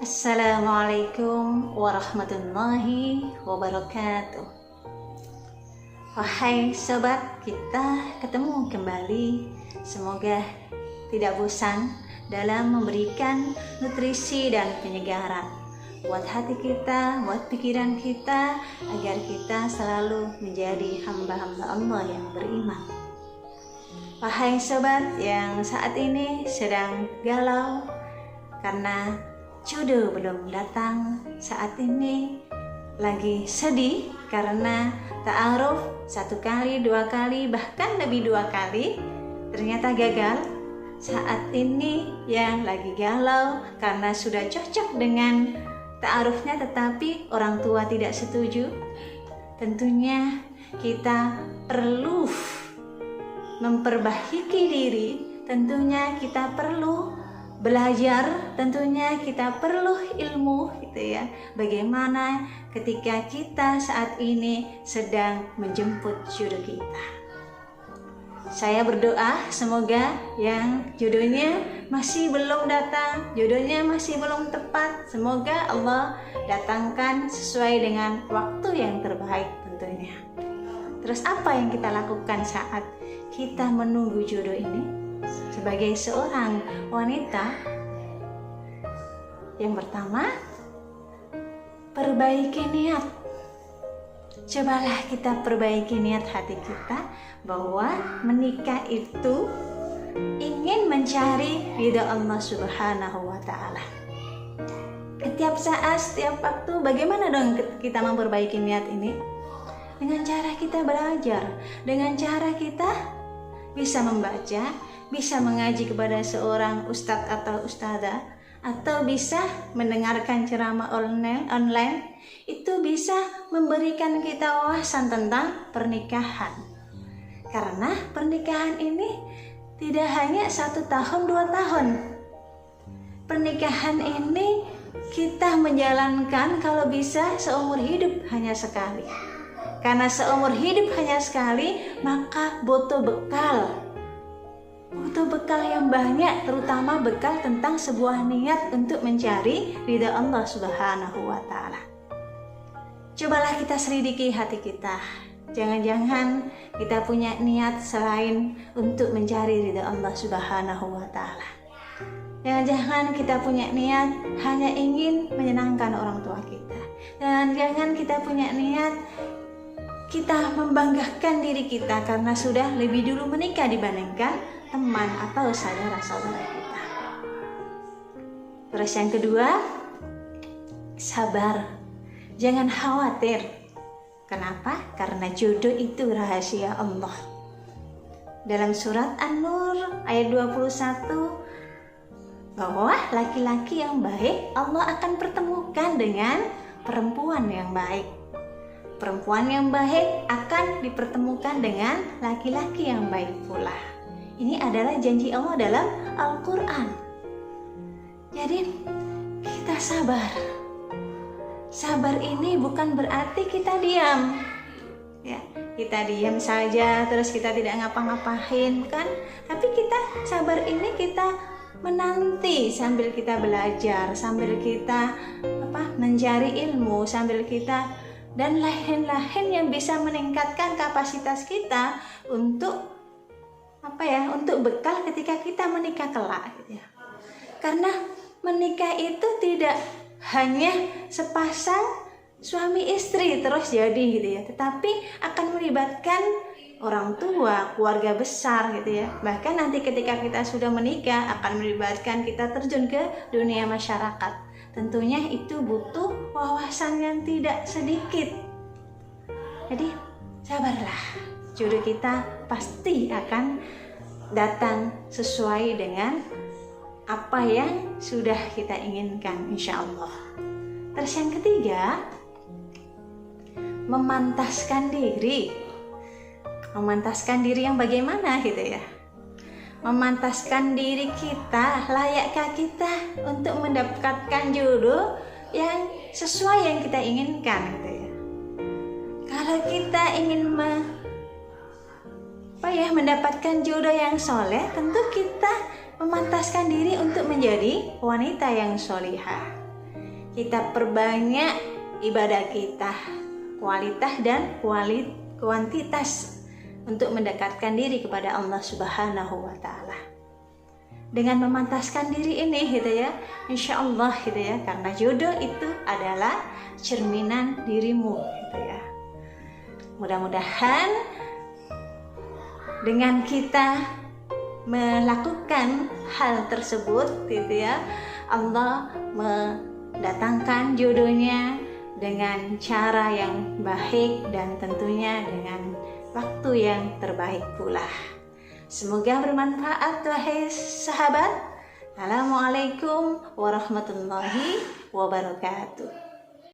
Assalamualaikum warahmatullahi wabarakatuh. Wahai sobat, kita ketemu kembali. Semoga tidak bosan dalam memberikan nutrisi dan penyegaran buat hati kita, buat pikiran kita, agar kita selalu menjadi hamba-hamba Allah yang beriman. Wahai sobat yang saat ini sedang galau karena jodoh belum datang, saat ini lagi sedih karena ta'aruf 1 kali, 2 kali, bahkan lebih 2 kali ternyata gagal. Saat ini yang lagi galau karena sudah cocok dengan ta'arufnya tetapi orang tua tidak setuju. Tentunya kita perlu memperbaiki diri, tentunya kita perlu belajar, tentunya kita perlu ilmu gitu ya. Bagaimana ketika kita saat ini sedang menjemput jodoh kita. Saya berdoa semoga yang jodohnya masih belum datang, jodohnya masih belum tepat, semoga Allah datangkan sesuai dengan waktu yang terbaik tentunya. Terus apa yang kita lakukan saat kita menunggu jodoh ini? Sebagai seorang wanita, yang pertama, perbaiki niat. Cobalah kita perbaiki niat hati kita bahwa menikah itu ingin mencari ridha Allah Subhanahu wa Ta'ala. Setiap saat, setiap waktu, bagaimana dong kita memperbaiki niat ini? Dengan cara kita belajar, dengan cara kita bisa membaca, bisa mengaji kepada seorang ustadz atau ustadzah, atau bisa mendengarkan ceramah online, itu bisa memberikan kita wawasan tentang pernikahan. Karena pernikahan ini tidak hanya 1 tahun, 2 tahun. Pernikahan ini kita menjalankan kalau bisa seumur hidup hanya sekali. Karena seumur hidup hanya sekali, maka butuh bekal yang banyak, terutama bekal tentang sebuah niat untuk mencari ridha Allah Subhanahu wa Ta'ala. Cobalah kita selidiki hati kita. Jangan-jangan kita punya niat selain untuk mencari ridha Allah Subhanahu wa Ta'ala. Jangan-jangan kita punya niat hanya ingin menyenangkan orang tua kita. Jangan-jangan kita punya niat kita membanggakan diri kita karena sudah lebih dulu menikah dibandingkan teman atau saudara-saudara kita. Terus yang kedua, sabar. Jangan khawatir. Kenapa? Karena jodoh itu rahasia Allah. Dalam surat An-Nur ayat 21, bahwa laki-laki yang baik Allah akan pertemukan dengan perempuan yang baik. Perempuan yang baik akan dipertemukan dengan laki-laki yang baik pula. Ini adalah janji Allah dalam Al-Quran. Jadi kita sabar. Sabar ini bukan berarti kita diam. Ya, kita diam saja terus kita tidak ngapa-ngapain kan? Tapi kita sabar ini kita menanti sambil kita belajar, sambil kita mencari ilmu, sambil kita dan lain-lain yang bisa meningkatkan kapasitas kita untuk untuk bekal ketika kita menikah kelak gitu ya. Karena menikah itu tidak hanya sepasang suami istri terus jadi gitu ya, tetapi akan melibatkan orang tua, keluarga besar gitu ya. Bahkan nanti ketika kita sudah menikah akan melibatkan kita terjun ke dunia masyarakat. Tentunya itu butuh wawasan yang tidak sedikit. Jadi sabarlah, jodoh kita pasti akan datang sesuai dengan apa yang sudah kita inginkan, insya Allah. Terus yang ketiga, memantaskan diri. Memantaskan diri yang bagaimana gitu ya? Memantaskan diri kita, layakkah kita untuk mendapatkan jodoh yang sesuai yang kita inginkan gitu ya. Kalau kita ingin mendapatkan jodoh yang soleh, tentu kita memantaskan diri untuk menjadi wanita yang solihah. kita perbanyak ibadah kita, kualitas dan kuantitas, untuk mendekatkan diri kepada Allah Subhanahu wa Ta'ala. Dengan memantaskan diri ini gitu ya, insya Allah gitu ya, karena jodoh itu adalah cerminan dirimu gitu ya. Mudah-mudahan dengan kita melakukan hal tersebut gitu ya, Allah mendatangkan jodohnya dengan cara yang baik dan tentunya dengan waktu yang terbaik pula. Semoga bermanfaat wahai sahabat. Assalamualaikum warahmatullahi wabarakatuh.